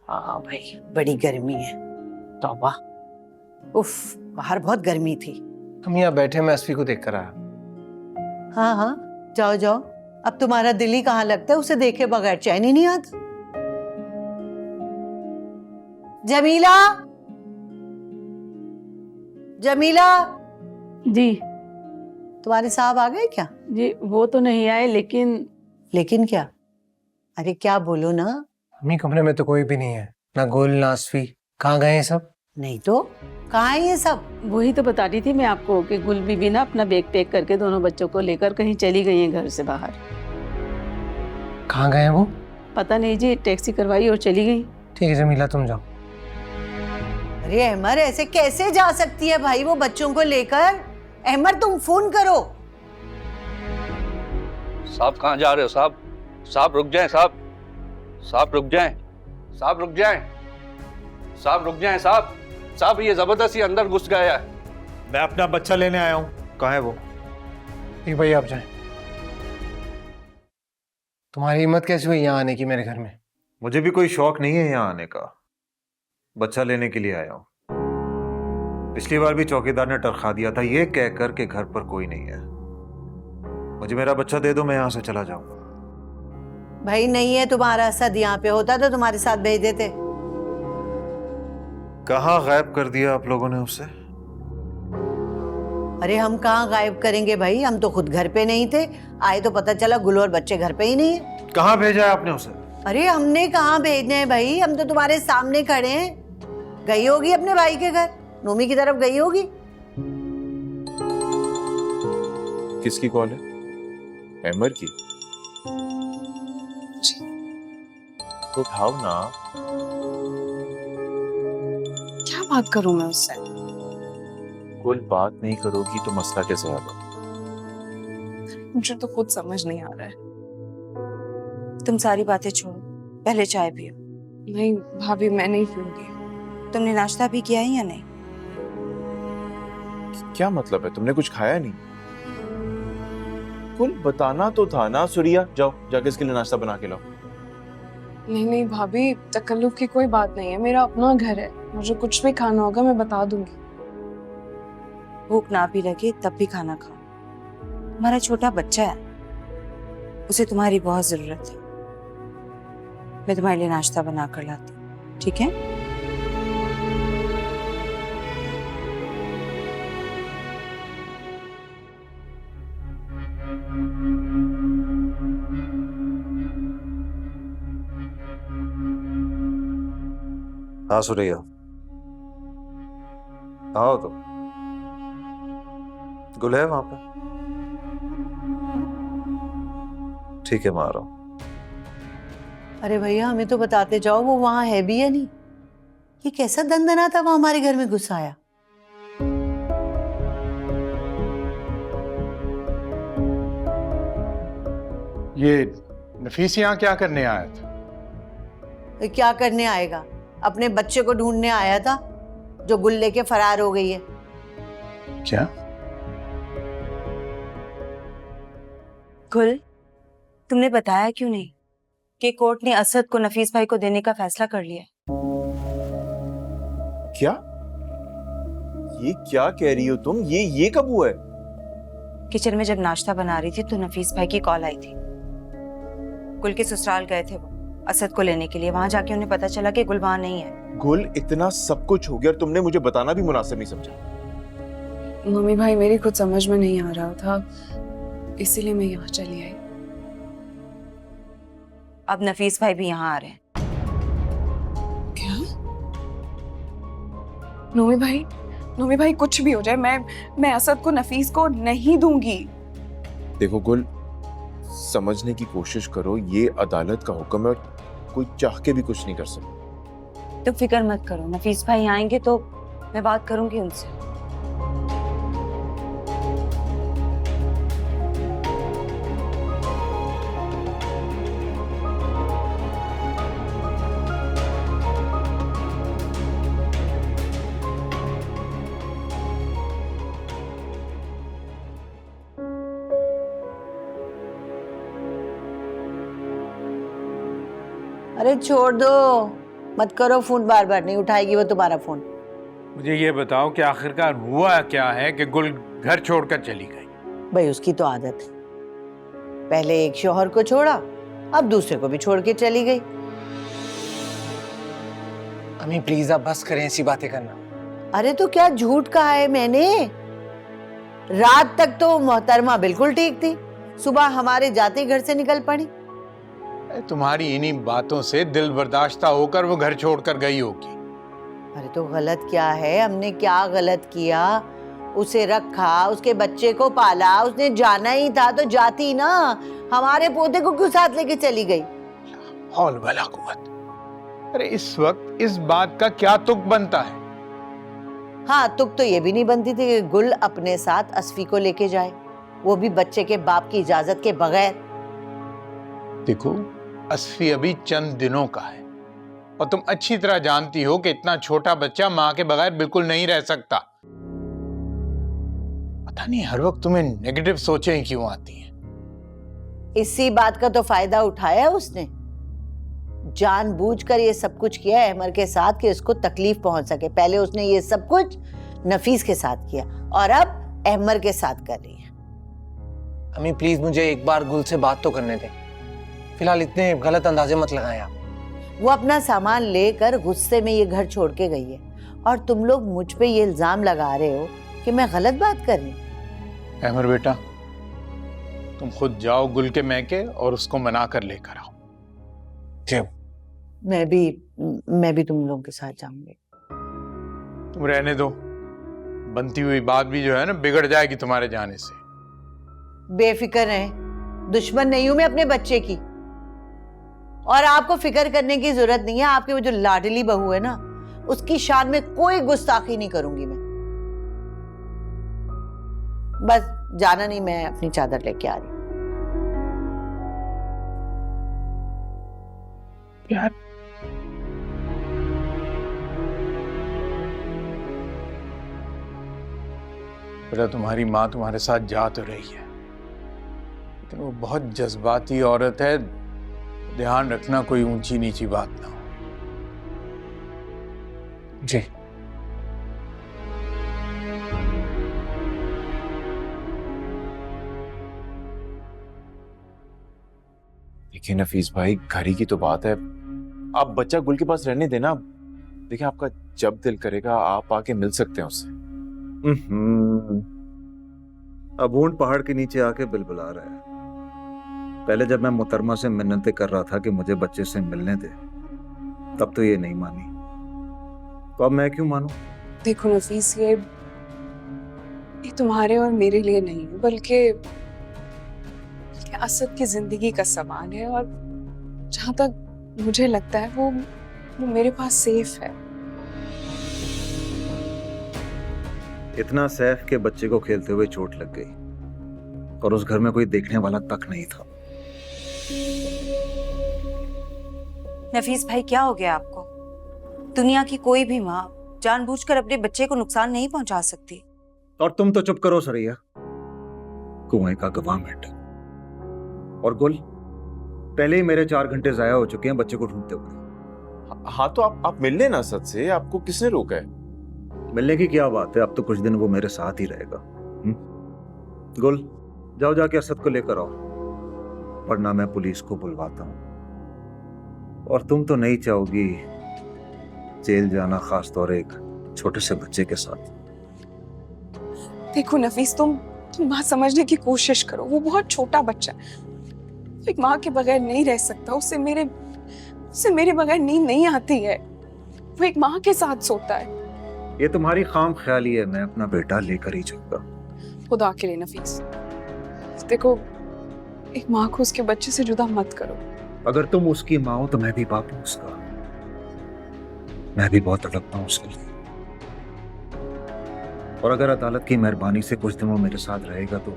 हाँ भाई, बड़ी गर्मी है। तौबा, उफ, बाहर बहुत गर्मी थी। हम यहाँ बैठे, मैं अस्फी को देख कर आया। हाँ हाँ, जाओ जाओ। अब तुम्हारा दिल ही कहाँ लगता है, उसे देखे बगैर चैन ही नहीं आता। जमीला, जमीला। जी तुम्हारे साहब आ गए क्या? जी, वो तो नहीं आए, लेकिन क्या? अरे क्या बोलो ना। मम्मी, कमरे में तो कोई भी नहीं है, ना गुल ना अस्फी। कहाँ गए हैं सब? नहीं तो कहाँ है ये सब? वही तो बता रही थी मैं आपको कि गुल बीबी ना अपना बैग पैक करके दोनों बच्चों को लेकर कहीं चली गई हैं घर से बाहर। कहाँ गए हैं वो? पता नहीं जी, टैक्सी करवाई और चली गई। ठीक है जमीला, तुम जाओ। अरे अहमर, ऐसे कैसे जा सकती है भाई वो बच्चों को लेकर? अहमर, तुम फोन करो। साहब कहाँ जा रहे हो साहब? साहब रुक जाएं साहब, साहब रुक जाएं, साहब रुक जाएं, साहब रुक जाएं साहब। साहब ये जबरदस्ती अंदर घुस गया है। मैं अपना बच्चा लेने आया हूँ, कहाँ है वो? ठीक भाई, आप जाएं। तुम्हारी हिम्मत कैसे हुई यहाँ आने की मेरे घर में? मुझे भी कोई शौक नहीं है यहाँ आने का, बच्चा लेने के लिए आया हूँ। पिछली बार भी चौकीदार ने टरखा दिया था ये कहकर के घर पर कोई नहीं है। मुझे मेरा बच्चा दे दो, मैं यहाँ से चला जाऊंगा। भाई नहीं है तुम्हारा असद यहाँ पे, होता तो तुम्हारे साथ भेज देते। कहाँ गायब कर दिया आप लोगों ने उसे? अरे हम कहाँ गायब करेंगे भाई, हम तो खुद घर पे नहीं थे। आए तो पता चला गुल और बच्चे घर पे ही नहीं है। कहाँ भेजा है आपने उसे? अरे हमने कहाँ भेजने हैं भाई, हम तो तुम्हारे सामने खड़े हैं। गई होगी अपने भाई के घर, नोमी की तरफ गई होगी। किसकी कॉल है? अहमर की? तो उठाओ ना। क्या बात करूं मैं उससे? कोई बात नहीं करोगी तो मसला कैसे हल होगा? मुझे तो खुद समझ नहीं आ रहा है। तुम सारी बातें छोड़ो, पहले चाय पियो। नहीं भाभी, मैं नहीं पीऊंगी। तुमने नाश्ता भी किया है या नहीं? क्या मतलब है? तुमने कुछ खाया नहीं? कुल बताना तो था ना। सुरिया, जाओ जाके इसके लिए नाश्ता बना के लाओ। नहीं भाभी, तकल्लुफ की कोई बात नहीं है, मेरा अपना घर है। मुझे कुछ भी खाना होगा मैं बता दूंगी। भूख ना भी लगे तब भी खाना खाओ। तुम्हारा छोटा बच्चा है, उसे तुम्हारी बहुत जरूरत है। मैं तुम्हारे लिए नाश्ता बना कर लाती हूँ, ठीक है? हाँ सुरैया, आओ तो। गुल है वहां पे? ठीक है, मैं आ रहा हूं। अरे भैया, हमें तो बताते जाओ वो वहां है भी या नहीं। ये कैसा दंदना था वो हमारे घर में घुस आया। ये नफीस यहाँ क्या करने आया था? तो क्या करने आएगा, अपने बच्चे को ढूंढने आया था जो गुल लेके फरार हो गई है। क्या? गुल, तुमने बताया क्यों नहीं कि कोर्ट ने असद को नफीस भाई को देने का फैसला कर लिया? क्या? ये क्या कह रही हो तुम? ये कब हुआ है? किचन में जब नाश्ता बना रही थी तो नफीस भाई की कॉल आई थी। गुल के ससुराल गए थे वो असद को लेने के लिए। वहां जाके उन्हें पता चला कि गुल वहां नहीं है। गुल, इतना सब कुछ हो गया और तुमने मुझे बताना भी मुनासिब नहीं समझा? मम्मी भाई, मेरी कुछ समझ में नहीं आ रहा था, इसीलिए मैं यहाँ चली आई। अब नफीस भाई भी यहाँ आ रहे हैं। क्या? नोमी भाई कुछ भी हो जाए, मैं असद को नफीस को नहीं दूंगी। देखो गुल, समझने की कोशिश करो, ये अदालत का हुक्म है और कोई चाह के भी कुछ नहीं कर सकता। तुम फिक्र मत करो, नफीस भाई आएंगे तो मैं बात करूंगी उनसे। अरे छोड़ दो, मत करो फोन, बार बार नहीं उठाएगी वो तुम्हारा फोन। मुझे ये बताओ कि आखिरकार हुआ क्या है कि गुल घर छोड़कर चली गई? भाई उसकी तो आदत है, पहले एक शौहर को छोड़ा, अब दूसरे को भी छोड़ के चली गई। अम्मी प्लीज आप बस करें ऐसी बातें करना। अरे तो क्या झूठ कहा है मैंने? रात तक तो मोहतरमा बिल्कुल ठीक थी, सुबह हमारे जाते ही घर से निकल पड़ी। तुम्हारी इन्हीं बातों से दिल बर्दाश्ता होकर वो घर छोड़कर गई होगी। अरे तो गलत क्या है? हमने क्या गलत किया? उसे रखा, उसके बच्चे को पाला, उसने जाना ही था तो जाती ना, हमारे पोते को क्यों साथ लेके चली गई? हौल वला कुव्वत। अरे इस वक्त इस बात का क्या तुक बनता है? हाँ, तुक तो ये भी नहीं बनती थी कि गुल अपने साथ असफी को लेके जाए, वो भी बच्चे के बाप की इजाजत के बगैर। देखो, असफी अभी चंद दिनों का है और तुम अच्छी तरह जानती हो कि इतना छोटा बच्चा मां के बगैर बिल्कुल नहीं रह सकता। पता नहीं हर वक्त तुम्हें नेगेटिव सोचें ही क्यों आती हैं। इसी बात का तो फायदा उठाया उसने, जानबूझकर ये सब कुछ किया अहमर के साथ कि उसको तकलीफ पहुंच सके। पहले उसने ये सब कुछ नफीस के साथ किया और अब अहमर के साथ कर रही है। अम्मी प्लीज मुझे एक बार गुल से बात तो करने दें, फिलहाल इतने गलत अंदाजे मत लगाएं आप। वो अपना सामान लेकर गुस्से में ये घर छोड़ के गई है और तुम लोग मुझ पे ये इल्जाम लगा रहे हो कि मैं गलत बात कर रही हूँ। अहमर बेटा, तुम खुद जाओ गुल के मैके और उसको मना कर लेकर आओ। जी मैं भी तुम लोगों के साथ जाऊंगी। तुम रहने दो, बनती हुई बात भी जो है ना बिगड़ जाएगी तुम्हारे जाने से। बेफिक्र रहे, दुश्मन नहीं हूं मैं अपने बच्चे की, और आपको फिक्र करने की जरूरत नहीं है। आपकी वो जो लाडली बहू है ना, उसकी शान में कोई गुस्ताखी नहीं करूंगी मैं। बस जाना नहीं, मैं अपनी चादर लेके आ रही हूं। यार बेटा, तुम्हारी माँ तुम्हारे साथ जा तो रही है, लेकिन वो बहुत जज्बाती औरत है। ध्यान रखना कोई ऊंची नीची बात ना हो। जी देखिए नफीस भाई, घर ही की तो बात है, आप बच्चा गुल के पास रहने देना। देखिए आपका जब दिल करेगा आप आके मिल सकते हैं उससे। अब ऊंट पहाड़ के नीचे आके बिलबिला रहा है। पहले जब मैं मोहतरमा से मिन्नतें कर रहा था कि मुझे बच्चे से मिलने दे, तब तो ये नहीं मानी, तो अब मैं क्यों मानूं? देखो नफीस, ये तुम्हारे और मेरे लिए नहीं है, बल्कि असद की जिंदगी का सवाल है। और जहां तक मुझे लगता है वो मेरे पास सेफ है। इतना सैफ के बच्चे को खेलते हुए चोट लग गई और उस घर में कोई देखने वाला तक नहीं था। नफीस भाई, क्या हो गया आपको? दुनिया की कोई भी माँ जानबूझकर अपने बच्चे को नुकसान नहीं पहुंचा सकती। और तुम तो चुप करो सरिया, कुएं का गवाह मेंढक। और गुल, पहले ही मेरे 4 घंटे जाया हो चुके हैं बच्चे को ढूंढते हुए। हाँ तो आप मिल लेना असद से, आपको किसने रोका है? मिलने की क्या बात है, अब तो कुछ दिन वो मेरे साथ ही रहेगा। गुल, जाओ जाके असद को लेकर आओ, वरना मैं पुलिस को बुलवाता हूँ। और तुम तो नहीं चाहोगी जेल जाना, खास तौर एक छोटे से बच्चे के साथ। देखो नफीस, तुम बात समझने की कोशिश करो। वो बहुत छोटा बच्चा है, एक माँ के बगैर नहीं रह सकता। उसे मेरे बगैर नींद नहीं आती है। वो एक माँ के साथ सोता है। ये तुम्हारी खाम ख्याली है, मैं अपना बेटा लेकर ही जाऊंगा। खुदा के लिए नफीस, देखो, एक माँ को उसके बच्चे से जुदा मत करो। अगर तुम उसकी माँ हो तो मैं भी बाप हूं उसका। मैं भी बहुत तड़पता हूं उसके लिए। और अगर अदालत की मेहरबानी से कुछ दिन वो मेरे साथ रहेगा तो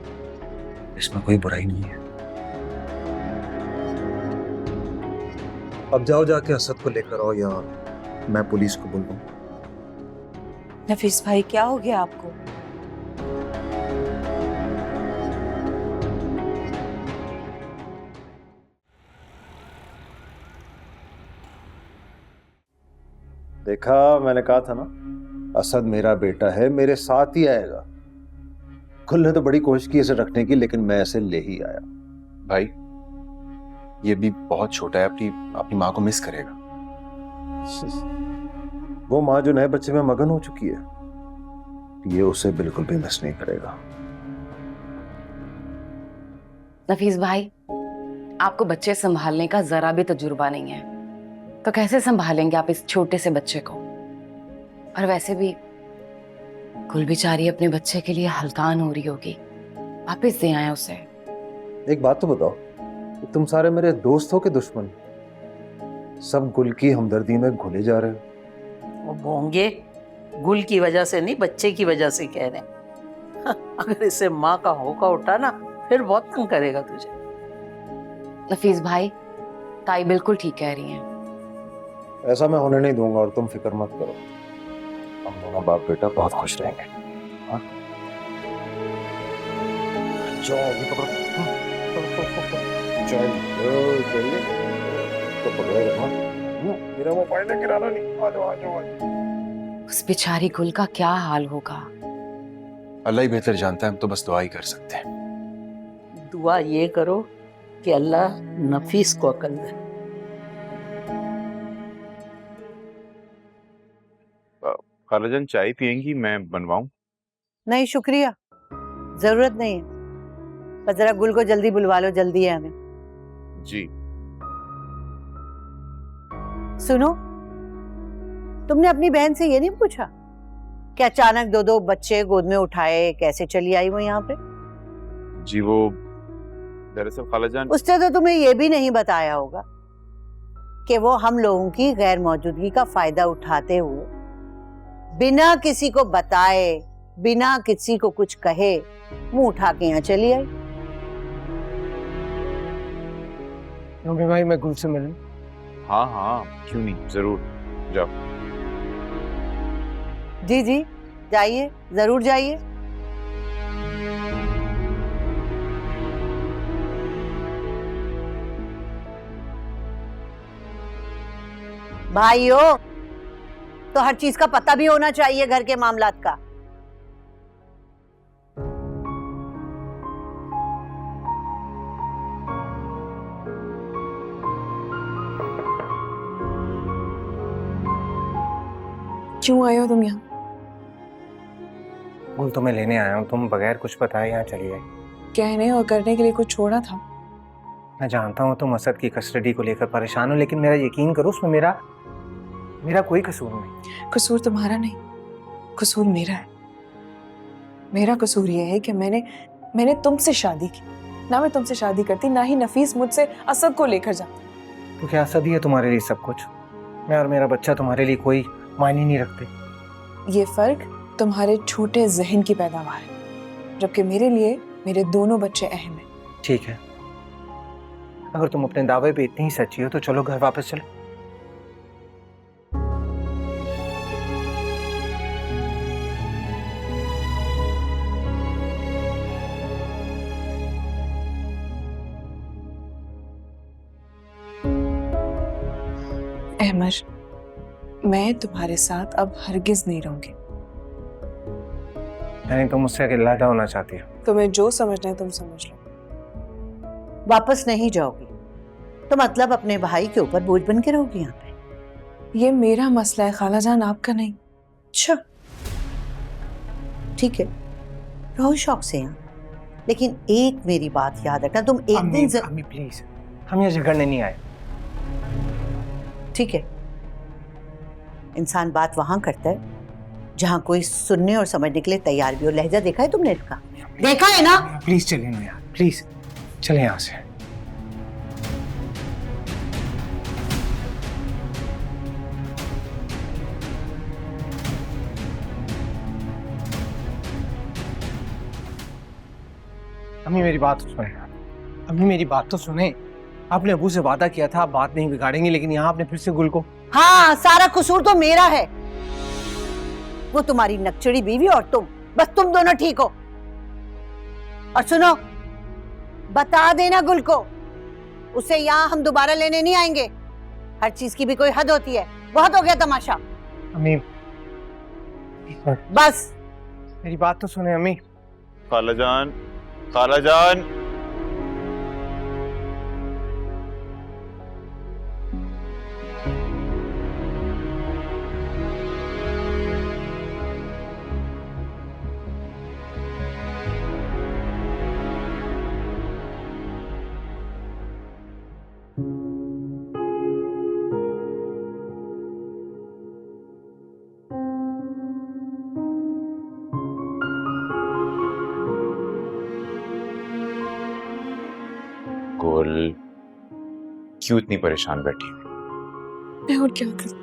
इसमें कोई बुराई नहीं है। अब जाओ जाके असद को लेकर आओ, या मैं पुलिस को बुलवाऊं? नफीस भाई, क्या हो गया आपको? देखा, मैंने कहा था ना, असद मेरा बेटा है, मेरे साथ ही आएगा। गुल ने तो बड़ी कोशिश की इसे रखने की, लेकिन मैं इसे ले ही आया। भाई ये भी बहुत छोटा है, अपनी माँ को मिस करेगा। वो माँ जो नए बच्चे में मगन हो चुकी है, ये उसे बिल्कुल भी मिस नहीं करेगा। नफीस भाई, आपको बच्चे संभालने का जरा भी तजुर्बा नहीं है, तो कैसे संभालेंगे आप इस छोटे से बच्चे को? और वैसे भी गुल बेचारी अपने बच्चे के लिए हलकान हो रही होगी, वापिस दे आए उसे। एक बात तो बताओ, तुम सारे मेरे दोस्त हो कि दुश्मन? सब गुल की हमदर्दी में घुले जा रहे हो। वो बोंगे गुल की वजह से नहीं, बच्चे की वजह से कह रहे हैं। अगर इसे माँ का होका उठा ना, फिर बहुत तंग करेगा तुझे। नफीस भाई, ताई बिल्कुल ठीक कह रही हैं। ऐसा मैं होने नहीं दूंगा, और तुम फिक्र मत करो, हम दोनों बाप बेटा बहुत खुश रहेंगे। हाँ? जाओ, अभी पकड़ो। चलिए, तो पकड़े रखना। मेरा मोबाइल है, गिराना नहीं। आ जाओ, आ जाओ। उस बेचारी गुल का क्या हाल होगा? अल्लाह ही बेहतर जानता है, हम तो बस दुआ ही कर सकते हैं। दुआ ये करो कि अल्लाह नफीस को अकल दे। खालाजान चाय पियेंगी, मैं बनवाऊं? नहीं शुक्रिया, जरूरत नहीं है। बस जरा गुल को जल्दी बुलवा लो, जल्दी है हमें। जी। सुनो, तुमने अपनी बहन से ये नहीं पूछा कि अचानक दो दो बच्चे गोद में उठाए कैसे चली आई वो यहाँ पे? जी वो दरअसल खालाजान, उसने तो तुम्हें ये भी नहीं बताया होगा कि वो हम लोगों की गैर मौजूदगी का फायदा उठाते हुए बिना किसी को बताए, बिना किसी को कुछ कहे, मुंह उठा के यहाँ चली आई। नूमी भाई, मैं गुल से मिलूं? हाँ हाँ, क्यों नहीं, जरूर जाओ। जी जी, जाइए, जरूर जाइए। भाइयों, तो हर चीज का पता भी होना चाहिए घर के मामलात का। क्यों आए हो तुम यहाँ? गुल तुम्हें लेने आया हूँ, तुम बगैर कुछ बताए यहाँ चली आई। कहने और करने के लिए कुछ छोड़ा था? मैं जानता हूँ तुम असद की कस्टडी को लेकर परेशान हो, लेकिन मेरा यकीन करो, उसमें मेरा कोई कसूर नहीं। कसूर तुम्हारा नहीं, कसूर मेरा है। मेरा कसूर यह है कि मैंने तुमसे शादी की। ना मैं तुमसे शादी करती, ना ही नफीस मुझसे असद को लेकर जाता। तो क्या असद ही है तुम्हारे लिए सब कुछ? मैं और मेरा बच्चा तुम्हारे लिए कोई मायने नहीं रखते? ये फर्क तुम्हारे छोटे जहन की पैदावार है, जबकि मेरे लिए मेरे दोनों बच्चे अहम हैं। ठीक है, अगर तुम अपने दावे पे इतनी ही सच्ची हो तो चलो घर वापस चलो। अहमद, मैं तुम्हारे साथ अब हरगिज नहीं रहूंगी। यानी तुम मुझसे अलग होना चाहती हो? तुम्हें जो समझना है तुम समझ लो। वापस नहीं जाओगी तो मतलब अपने भाई के ऊपर बोझ बन के रहोगी यहाँ पे? ये मेरा मसला है खालाजान, आपका नहीं। अच्छा ठीक है, रहो शौक से यहाँ, लेकिन एक मेरी बात याद रखना, तुम एक दिन अम्मी प्लीज, हम यहाँ झगड़ने नहीं आए। ठीक है, इंसान बात वहां करता है जहां कोई सुनने और समझने के लिए तैयार भी हो। लहजा देखा है तुमने इसका? देखा है ना? प्लीज चलिए ना यार, प्लीज चले यहाँ से। अम्मी मेरी बात तो सुने, अम्मी मेरी बात तो सुने। आपने अबू से वादा किया था आप बात नहीं बिगाड़ेंगे, लेकिन यहाँ आपने फिर से गुल को। हाँ, सारा कसूर तो मेरा है। वो तुम्हारी नकचड़ी बीवी और तुम, बस तुम दोनों ठीक हो। और सुनो, बता देना गुल को, उसे यहाँ हम दोबारा लेने नहीं आएंगे। हर चीज की भी कोई हद होती है, बहुत हो गया तमाशा। अम्मी एक मिनट, बस। मेरी बात तो सुने अम्मी। खालाजान, खालाजान। गुल, क्यों इतनी परेशान बैठी हुई? मैं और क्या करूं?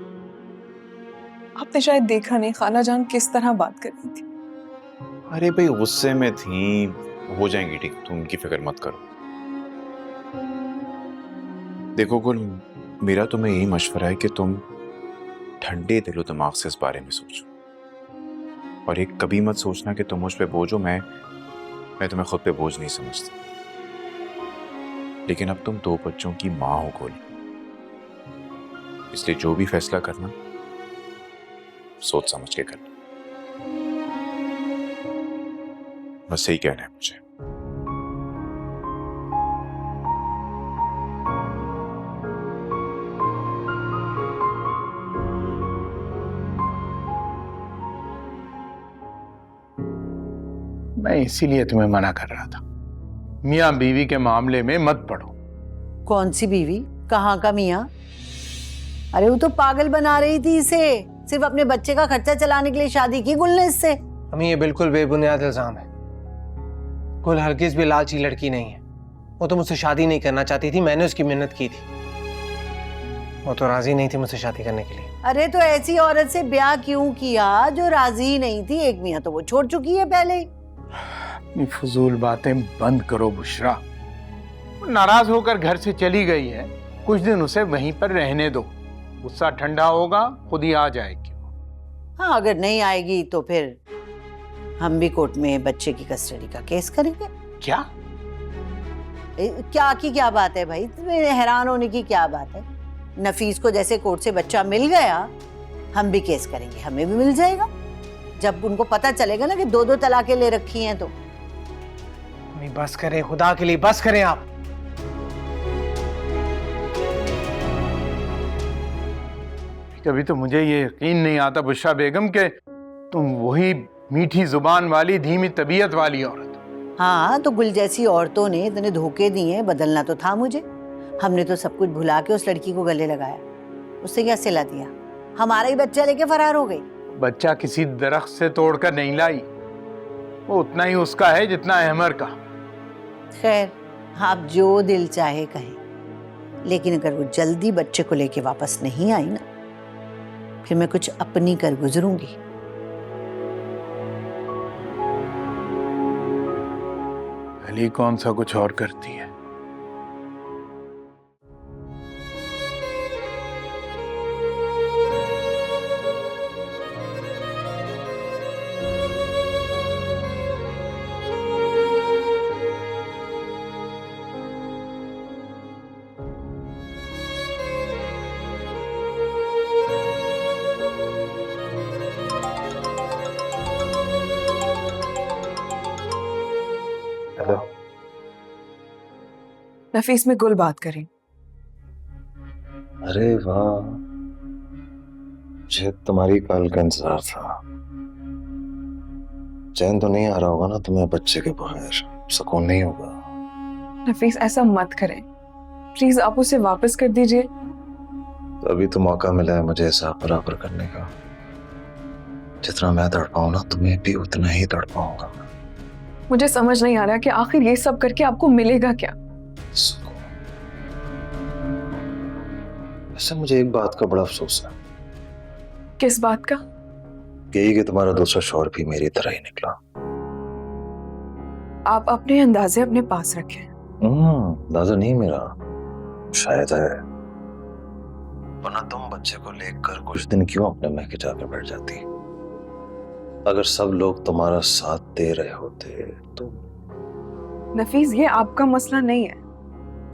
आपने शायद देखा नहीं खाला जान किस तरह बात कर रही थी। अरे भाई गुस्से में थी, हो जाएंगी ठीक, तुम उनकी फिक्र मत करो। देखो गुल, मेरा तुम्हें यही मशवरा है कि तुम ठंडे दिलो दिमाग से इस बारे में सोचो, और एक कभी मत सोचना कि तुम मुझ पे बोझ हो। मैं तुम्हें खुद पे बोझ नहीं समझता, लेकिन अब तुम 2 बच्चों की माँ हो गोली, इसलिए जो भी फैसला करना सोच समझ के करना। बस यही कहना है मुझे। मैं इसीलिए तुम्हें मना कर रहा था, मियाँ बीवी के मामले में मत पड़ो। कौन सी बीवी? कहाँ का मियाँ? अरे वो तो पागल बना रही थी इसे, सिर्फ अपने बच्चे का खर्चा चलाने के लिए शादी की गुल ने इससे। अम्मी ये बिल्कुल बेबुनियाद इल्जाम है। गुल हरगिज भी लालची लड़की नहीं है। वो तो मुझसे शादी नहीं करना चाहती थी, मैंने उसकी मिन्नत की थी, वो तो राजी नहीं थी मुझसे शादी करने के लिए। अरे तो ऐसी औरत से ब्याह क्यों किया जो राजी नहीं थी? एक मियाँ तो वो छोड़ चुकी है पहले ही। ये फजूल बातें बंद करो बुशरा। वो नाराज होकर घर से चली गई है, कुछ दिन उसे वहीं पर रहने दो, गुस्सा ठंडा होगा, खुद ही आ जाएगी। हाँ, अगर नहीं आएगी तो फिर हम भी कोर्ट में बच्चे की कस्टडी का केस करेंगे। क्या? क्या की क्या बात है भाई, तुम्हें हैरान होने की क्या बात है? नफीस को जैसे कोर्ट से बच्चा मिल गया, हम भी केस करेंगे, हमें भी मिल जाएगा। जब उनको पता चलेगा ना कि 2-2 तलाकें ले रखी हैं तो। अम्मी बस करें, खुदा के लिए बस करें आप। कभी तो मुझे ये यकीन नहीं आता बुशरा बेगम के तुम वही मीठी जुबान वाली, धीमी तबीयत वाली औरत। हाँ, तो गुल जैसी औरतों ने इतने धोखे दिए, बदलना तो था मुझे। हमने तो सब कुछ भुला के उस लड़की को गले लगाया, उससे क्या सिला दिया? हमारा ही बच्चा लेके फरार हो गई। बच्चा किसी दरख्त से तोड़कर नहीं लाई, वो उतना ही उसका है जितना अहमर का। खैर, आप जो दिल चाहे कहें, लेकिन अगर वो जल्दी बच्चे को लेके वापस नहीं आई ना, फिर मैं कुछ अपनी कर गुजरूंगी। अली कौन सा कुछ और करती है। हेलो। नफीस में गुल बात करें। अरे वाह, मुझे तुम्हारी कॉल का इंतजार था। चैन तो नहीं आ रहा होगा ना तुम्हें बच्चे के बगैर? सुकून नहीं होगा? नफीस ऐसा मत करें प्लीज, आप उसे वापस कर दीजिए। तो अभी तो मौका मिला है मुझे हिसाब बराबर करने का। जितना मैं तड़पाऊं ना, तुम्हें भी उतना ही तड़पाऊंगा। मुझे समझ नहीं आ रहा कि आखिर ये सब करके आपको मिलेगा क्या। वैसे मुझे एक बात का बड़ा अफसोस है। किस बात का? यही कि तुम्हारा दूसरा शौहर भी मेरी तरह ही निकला। आप अपने अंदाजे अपने पास रखें। अंदाजा नहीं मेरा, शायद है। वरना तुम बच्चे को लेकर कुछ दिन क्यों अपने महके जाकर बैठ जाती? अगर सब लोग तुम्हारा साथ दे रहे होते तो। नफीस, ये आपका मसला नहीं है।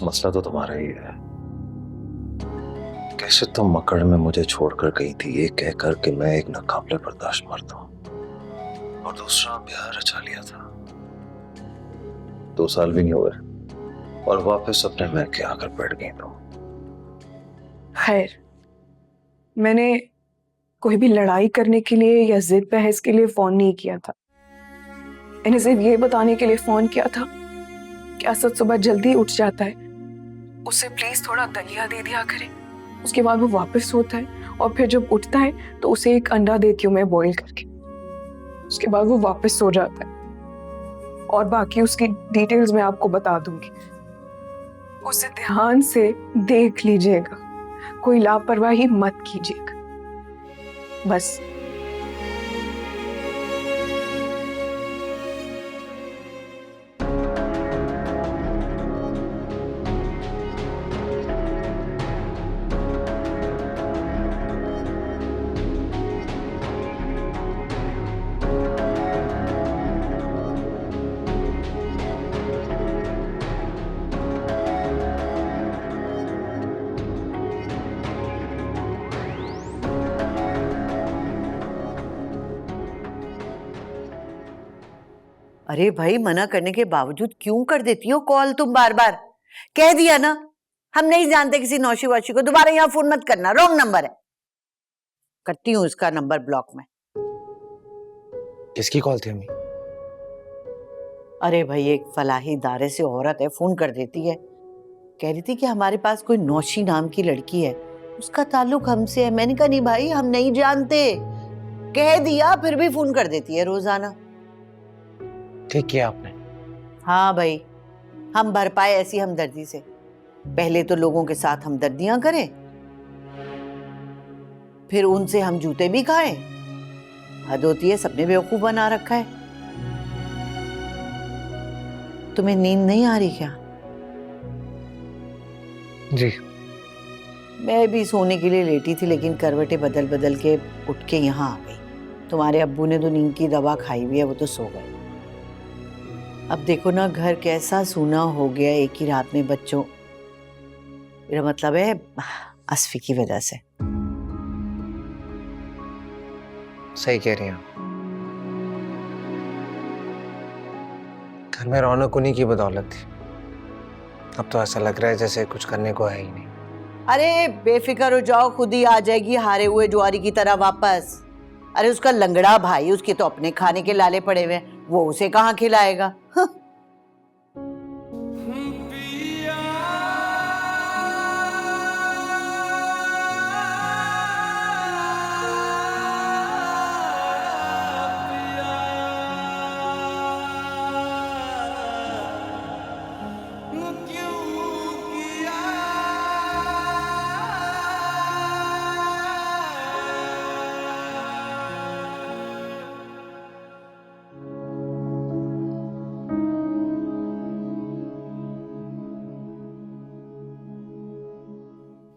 मसला तो तुम्हारा ही है, कैसे तुम मकड़ में मुझे छोड़कर गई थी ये कहकर कि मैं एक नाकाबिले बर्दाश्त मर्द हूं, और दूसरा ब्याह रचा लिया था। 2 साल भी नहीं हुए और वापस अपने मैके आकर बैठ गई तुम। खैर, मैंने कोई भी लड़ाई करने के लिए या जिद बहस के लिए फोन नहीं किया था। मैंने सिर्फ ये बताने के लिए फोन किया था कि असद सुबह जल्दी उठ जाता है, उसे प्लीज थोड़ा दलिया दे दिया करें। उसके बाद वो वापस सोता है और फिर जब उठता है तो उसे एक अंडा देती हूँ मैं बॉईल करके। उसके बाद वो वापस सो जाता है और बाकी उसकी डिटेल्स मैं आपको बता दूंगी। उसे ध्यान से देख लीजिएगा, कोई लापरवाही मत कीजिएगा बस। अरे भाई, मना करने के बावजूद क्यों कर देती हो कॉल तुम बार बार? कह दिया ना, हम नहीं जानते किसी नौशी वौशी को, दोबारा यहाँ फोन मत करना, रॉन्ग नंबर है। करती हूँ उसका नंबर ब्लॉक में। किसकी कॉल थी अम्मी? अरे भाई, एक फलाही दारे से औरत है, फोन कर देती है, कह रही थी कि हमारे पास कोई नौशी नाम की लड़की है, उसका ताल्लुक हमसे है। मैंने कहा नहीं भाई, हम नहीं जानते। कह दिया, फिर भी फोन कर देती है रोजाना। ठीक किया आपने। हाँ भाई, हम भर पाए ऐसी हमदर्दी से। पहले तो लोगों के साथ हमदर्दियां करें, फिर उनसे हम जूते भी खाएं। हद होती है, सबने बेवकूफ बना रखा है। तुम्हें नींद नहीं आ रही क्या? जी। मैं भी सोने के लिए लेटी थी, लेकिन करवटें बदल बदल के उठ के यहाँ आ गई। तुम्हारे अब्बू ने तो नींद की दवा खाई हुई है, वो तो सो गए। अब देखो ना, घर कैसा सूना हो गया एक ही रात में बच्चों। मेरा मतलब है असफी की वजह से। सही कह रही हैं आप। घर में रौनक उन्हीं की बदौलत थी। अब तो ऐसा लग रहा है जैसे कुछ करने को है ही नहीं। अरे बेफिक्र हो जाओ, खुद ही आ जाएगी हारे हुए जुआरी की तरह वापस। अरे उसका लंगड़ा भाई, उसके तो अपने खाने के लाले पड़े हुए, वो उसे कहाँ खिलाएगा?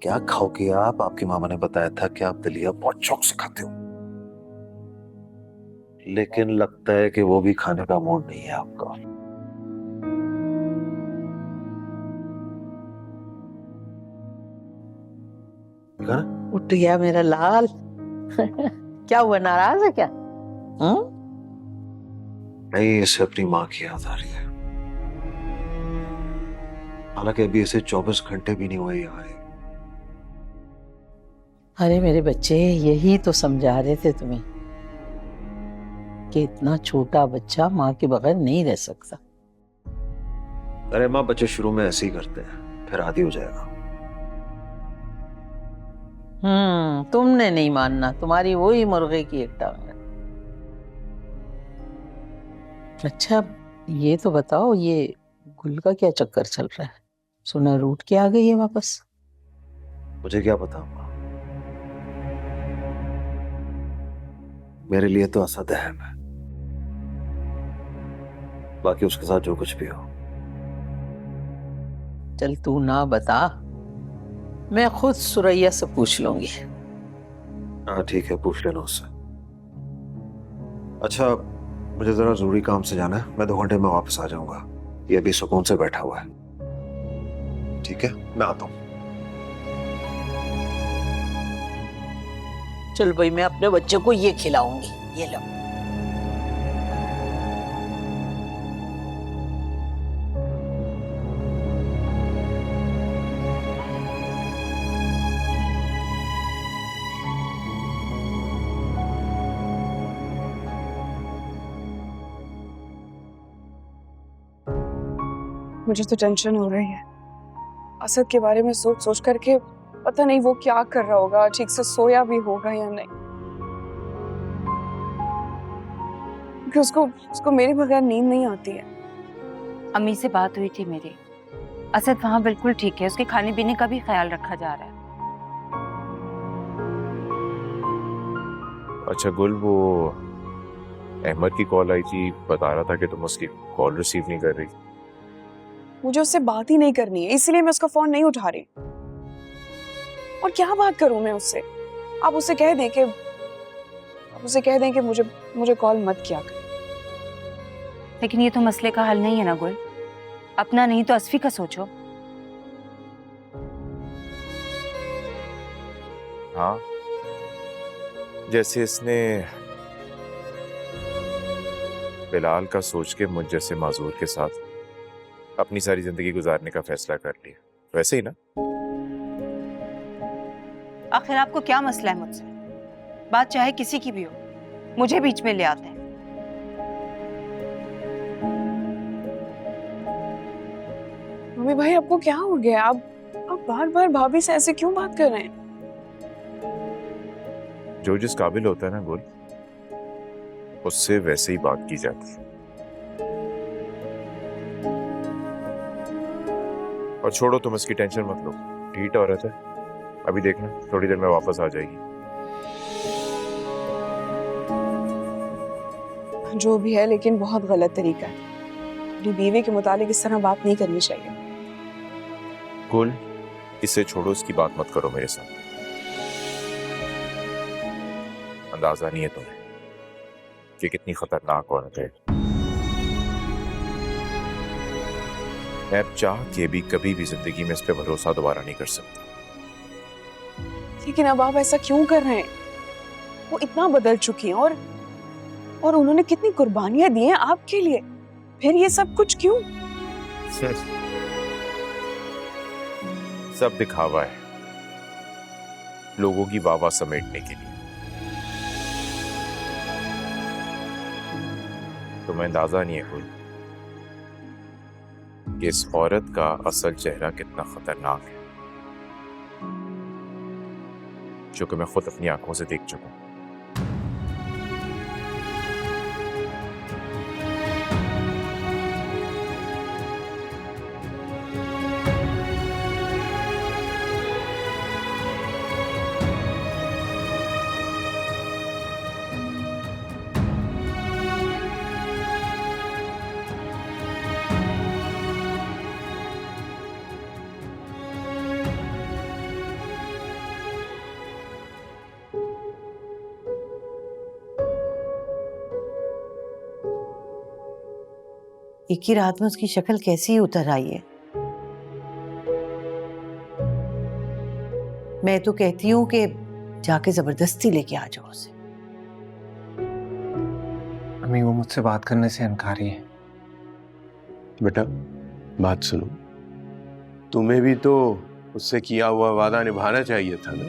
क्या खाओगे आप? आपकी मामा ने बताया था कि आप दलिया बहुत शौक से खाते हो, लेकिन लगता है कि वो भी खाने का मूड नहीं है आपका। उठ गया मेरा लाल। क्या हुआ, नाराज है क्या? नहीं, इसे अपनी माँ की याद आ रही है। हालांकि अभी इसे 24 घंटे भी नहीं हुए यहाँ आए। अरे मेरे बच्चे, यही तो समझा रहे थे तुम्हें कि इतना छोटा बच्चा माँ के बगैर नहीं रह सकता। अरे माँ, बच्चे शुरू में ऐसे ही करते हैं, फिर आदी हो जाएगा। तुमने नहीं मानना, तुम्हारी वही मुर्गे की एक टांग है। अच्छा, ये तो बताओ, ये गुल का क्या चक्कर चल रहा है? सुना रूठ के आ गई है वापस। मुझे क्या पता माँ, मेरे लिए तो असद अहम है, बाकी उसके साथ जो कुछ भी हो। चल तू ना बता, मैं खुद सुरैया से पूछ लूंगी। हाँ ठीक है, पूछ लेना उससे। अच्छा, मुझे जरा जरूरी काम से जाना है, मैं 2 घंटे में वापस आ जाऊंगा। ये अभी सुकून से बैठा हुआ है। ठीक है, मैं आता हूं। चल भाई, मैं अपने बच्चे को ये खिलाऊंगी, ये लो। मुझे तो टेंशन हो रही है असद के बारे में सोच सोच करके। पता नहीं वो क्या कर रहा होगा, ठीक से सोया भी होगा या नहीं, क्योंकि उसको मेरे बगैर नींद नहीं आती है। अम्मी से बात हुई थी मेरी, असद वहाँ बिल्कुल ठीक है, उसके खाने पीने का भी ख्याल रखा जा रहा है। अच्छा गुल, वो अहमद की कॉल आई थी, बता रहा था कि तुम उसकी कॉल रिसीव नहीं कर रही। मुझे उससे बात ही नहीं करनी है, इसलिए मैं उसका फोन नहीं उठा रही। और क्या बात करूं मैं उससे? आप उसे कह दें कि मुझे कॉल मत किया कर। लेकिन ये तो मसले का हल नहीं है ना गुल, अपना नहीं तो असफी का सोचो। हाँ, जैसे इसने बिलाल का सोच के मुझ जैसे माजूर के साथ अपनी सारी जिंदगी गुजारने का फैसला कर लिया, वैसे ही ना। आखिर आपको क्या मसला है मुझसे? बात चाहे किसी की भी हो, मुझे बीच में ले आते हैं। मम्मी भाई, आपको क्या हो गया? आप बार बार भाभी से ऐसे क्यों बात कर रहे हैं? जो जिस काबिल होता है ना गुल, उससे वैसे ही बात की जाती है। और छोड़ो, तुम इसकी टेंशन मत लो, ढीठ औरत है, अभी देखना थोड़ी देर में वापस आ जाएगी। जो भी है, लेकिन बहुत गलत तरीका है। अपनी बीवी के मुतालिक इस तरह बात नहीं करनी चाहिए। गुल, इसे छोड़ो, इसकी बात मत करो मेरे साथ। अंदाजा नहीं है तुम्हें कि कितनी खतरनाक औरत है। मैं अब चाह के भी कभी भी जिंदगी में इस पे भरोसा दोबारा नहीं कर सकता। लेकिन अब आप ऐसा क्यों कर रहे हैं? वो इतना बदल चुकी हैं और उन्होंने कितनी कुर्बानियां दी हैं आपके लिए, फिर ये सब कुछ क्यों? सब दिखावा है, लोगों की वाहवाह समेटने के लिए। तुम्हें अंदाजा नहीं है कोई कि इस औरत का असल चेहरा कितना खतरनाक है, जो कि मैं खुद अपनी आंखों से देख चुका हूं। एक ही रात में उसकी शक्ल कैसी उतर आई है। मैं तो कहती हूँ कि जाके जबरदस्ती लेके आ जाओ उसे। अम्मी, वो मुझसे बात करने से इनकारी है। बेटा बात सुनो, तुम्हें भी तो उससे किया हुआ वादा निभाना चाहिए था ना।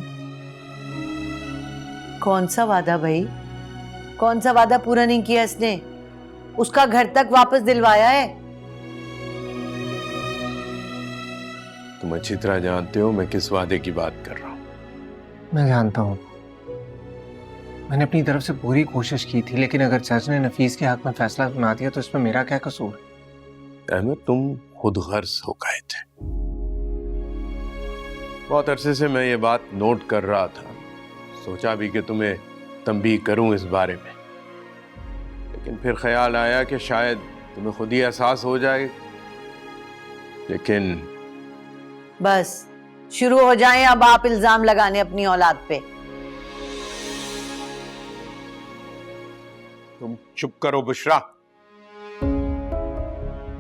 कौन सा वादा भाई? कौन सा वादा पूरा नहीं किया इसने? उसका घर तक वापस दिलवाया है। तुम अच्छी तरह जानते हो मैं किस वादे की बात कर रहा हूँ। मैं जानता हूँ, मैंने अपनी तरफ से पूरी कोशिश की थी, लेकिन अगर जज ने नफीस के हक में फैसला सुना दिया तो इसमें मेरा क्या कसूर? अहमद, तुम खुद गर्ज हो गए थे। बहुत अरसे से मैं ये बात नोट कर रहा था, सोचा भी कि तुम्हें तंबीह करूं इस बारे में, लेकिन फिर ख्याल आया कि शायद तुम्हें खुद ही एहसास हो जाए। लेकिन बस शुरू हो जाएं अब आप इल्जाम लगाने अपनी औलाद पे। तुम चुप करो बुशरा,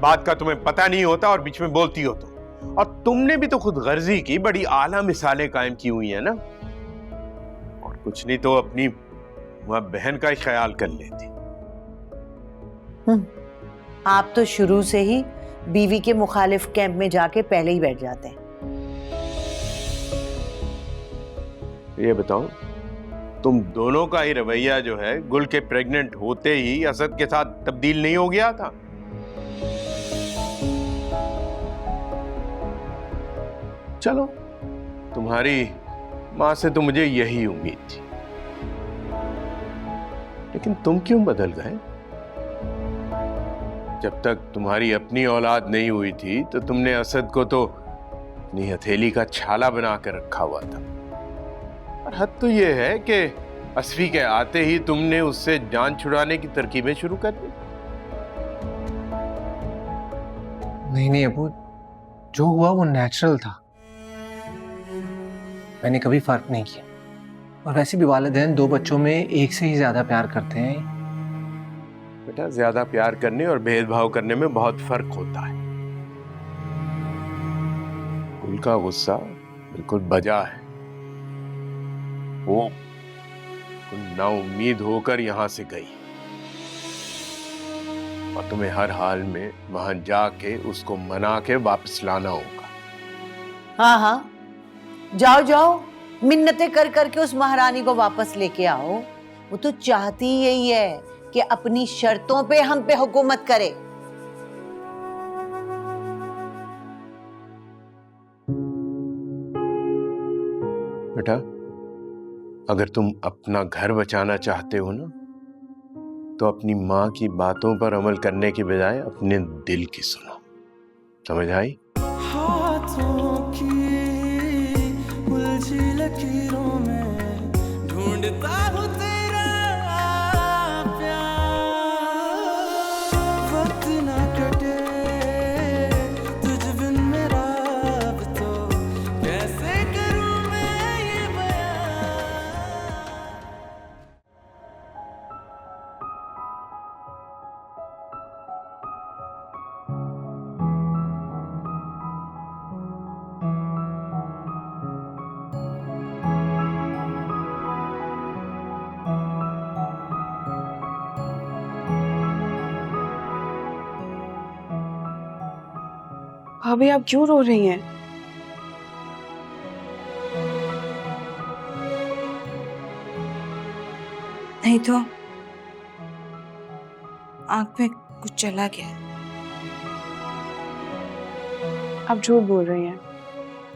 बात का तुम्हें पता नहीं होता और बीच में बोलती हो तो। और तुमने भी तो खुद गर्जी की बड़ी आला मिसालें कायम की हुई है ना। और कुछ नहीं तो अपनी माँ बहन का ही ख्याल कर लेती। आप तो शुरू से ही बीवी के मुखालिफ कैंप में जाके पहले ही बैठ जाते हैं। ये बताओ, तुम दोनों का ही रवैया जो है गुल के प्रेग्नेंट होते ही असद के साथ तब्दील नहीं हो गया था? चलो, तुम्हारी मां से तो मुझे यही उम्मीद थी, लेकिन तुम क्यों बदल गए? जब तक तुम्हारी अपनी औलाद नहीं हुई थी तो तुमने असद को तो अपनी हथेली का छाला बना कर रखा हुआ था। और हद तो यह है कि असफी के आते ही तुमने उससे जान छुड़ाने की तरकीबें शुरू कर दी। नहीं अबू, जो हुआ वो नेचुरल था। मैंने कभी फर्क नहीं किया। और वैसे भी वालिदैन दो बच्चों में एक से ही ज्यादा प्यार करते हैं। बेटा, ज्यादा प्यार करने और भेदभाव करने में बहुत फर्क होता है। गुल का गुस्सा बिल्कुल बजा है। वो नाउम्मीद होकर यहां से गई और तुम्हें हर हाल में वहां जाके उसको मना के वापस लाना होगा। हाँ, जाओ जाओ, मिन्नतें कर करके उस महारानी को वापस लेके आओ। वो तो चाहती यही है कि अपनी शर्तों पे हम पे हुकूमत करे। बेटा, अगर तुम अपना घर बचाना चाहते हो ना, तो अपनी माँ की बातों पर अमल करने की बजाय अपने दिल की सुनो। समझ आई? हाथों की उलझी लकीरों में ढूंढता हूँ तेरा प्यार, वक्त ना कटे तुझ बिन मेरा, अब तो कैसे करूँ मैं ये बयां। भाभी आप क्यों रो रही हैं? नहीं तो आंख में कुछ चला गया। आप झूठ बोल रही हैं।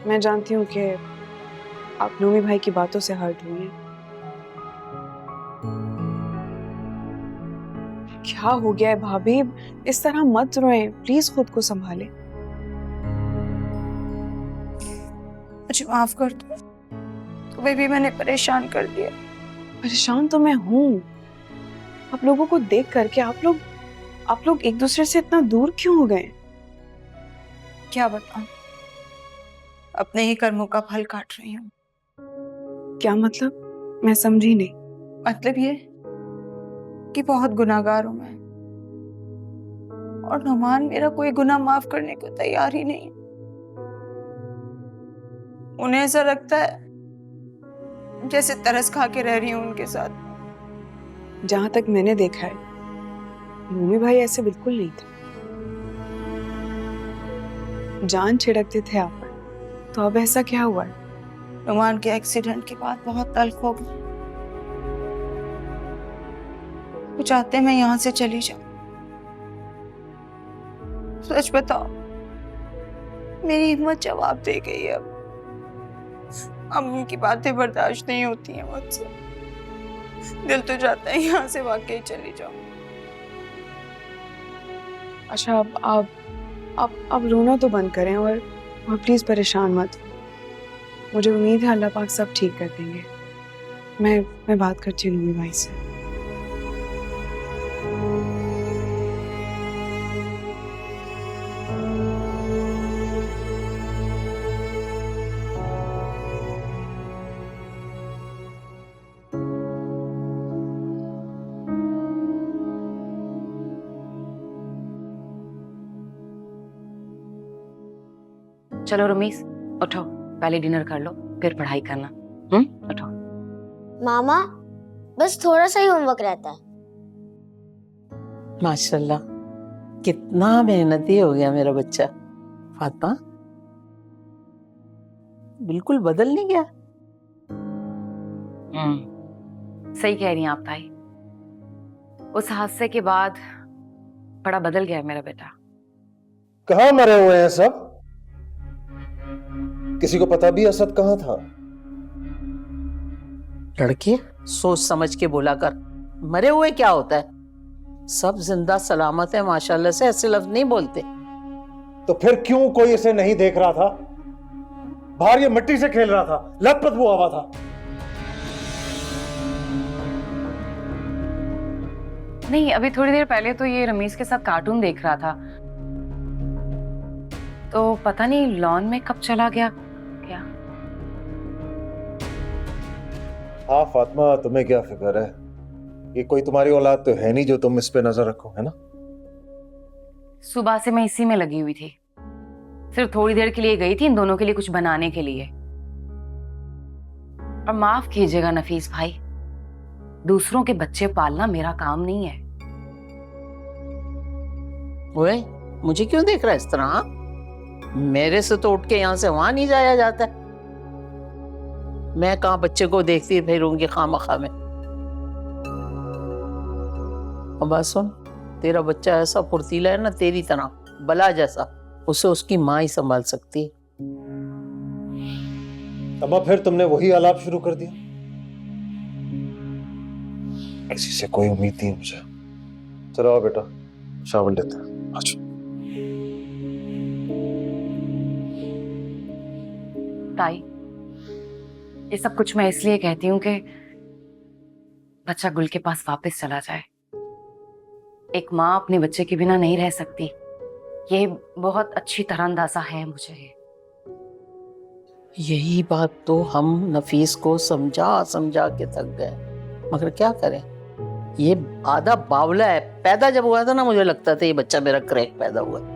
मैं जानती हूँ कि आप नूमी भाई की बातों से हर्ट हुई हैं। क्या हो गया है भाभी? इस तरह मत रोएं, प्लीज खुद को संभालें। मुझे माफ कर दो, तुम्हें भी मैंने परेशान कर दिया। परेशान तो मैं हूँ। आप लोगों को देख करके आप लोग एक दूसरे से इतना दूर क्यों हो गए? क्या बताऊं, अपने ही कर्मों का फल काट रही हूँ। क्या मतलब? मैं समझी नहीं। मतलब ये कि बहुत गुनाहगार हूं मैं, और नुमान मेरा कोई गुनाह माफ करने को तैयार ही नहीं। उन्हें ऐसा लगता है जैसे तरस खा के रह रही हूं उनके साथ। जहां तक मैंने देखा है, नूमी भाई ऐसे बिल्कुल नहीं थे। जान छिड़कते थे आप पर। तो अब ऐसा क्या हुआ है? नुमान के एक्सीडेंट के बाद बहुत तल्ख हो गई। वो चाहते मैं यहां से चली जाऊं। सच बताओ, मेरी हिम्मत जवाब दे गई है। अब उनकी बातें बर्दाश्त नहीं होती हैं मुझसे। दिल तो जाता है यहाँ से वाकई चली जाऊं। अच्छा, अब रोना तो बंद करें और प्लीज परेशान मत। मुझे उम्मीद है अल्लाह पाक सब ठीक कर देंगे। मैं बात करती हूँ नूमी भाई से। चलो रमीस, उठो, पहले डिनर कर लो, फिर पढ़ाई करना। उठो। मामा बस थोड़ा सा ही होमवर्क रहता है। माशाल्लाह, कितना मेहनती हो गया मेरा बच्चा। फातिमा, बिल्कुल बदल नहीं गया। सही कह रही हैं आप ताई। उस हादसे के बाद बड़ा बदल गया है मेरा बेटा। कहाँ मरे हुए हैं सब? किसी को पता भी असद कहाँ था? लड़के, सोच समझ के बोला कर। मरे हुए क्या होता है? सब जिंदा सलामत है माशाल्लाह से, ऐसे लफ्ज नहीं बोलते। तो फिर क्यों कोई इसे नहीं देख रहा था? बाहर ये मिट्टी से खेल रहा था, लथपथ वो हवा था। नहीं, अभी थोड़ी देर पहले तो ये रमीज के साथ कार्टून देख रहा था, तो पता नहीं लॉन में कब चला गया क्या। हाँ फातिमा, तुम्हें क्या फिक्र है? ये कोई तुम्हारी औलाद तो है नहीं जो तुम इस पे नजर रखो, है ना? सुबह से मैं इसी में लगी हुई थी। सिर्फ थोड़ी देर के लिए गई थी इन दोनों के लिए कुछ बनाने के लिए। और माफ कीजिएगा नफीस भाई, दूसरों के बच्चे पालना मेरा काम नहीं है। ओए, मुझे क्यों देख रहा है इस तरह? हाँ? मेरे से तो उठ के यहाँ से वहां नहीं जाया जाता। मैं कहाँ बच्चे को देखती फिरूंगी खामखा में। अब बात सुन, तेरा बच्चा ऐसा फुर्तीला है ना तेरी तरह, बला जैसा। उसे उसकी माँ ही संभाल सकती है। अम्मा, फिर तुमने वही आलाप शुरू कर दिया? किसी से कोई उम्मीद नहीं मुझे। चलो आओ बेटा, शावल लेते हैं। अच्छा ताई, ये सब कुछ मैं इसलिए कहती हूँ कि बच्चा गुल के पास वापस चला जाए। एक माँ अपने बच्चे के बिना नहीं रह सकती, ये बहुत अच्छी तरह अंदाजा है मुझे। यही बात तो हम नफीस को समझा समझा के थक गए, मगर क्या करें। ये आधा बावला है। पैदा जब हुआ था ना, मुझे लगता था ये बच्चा मेरा क्रैक पैदा हुआ है।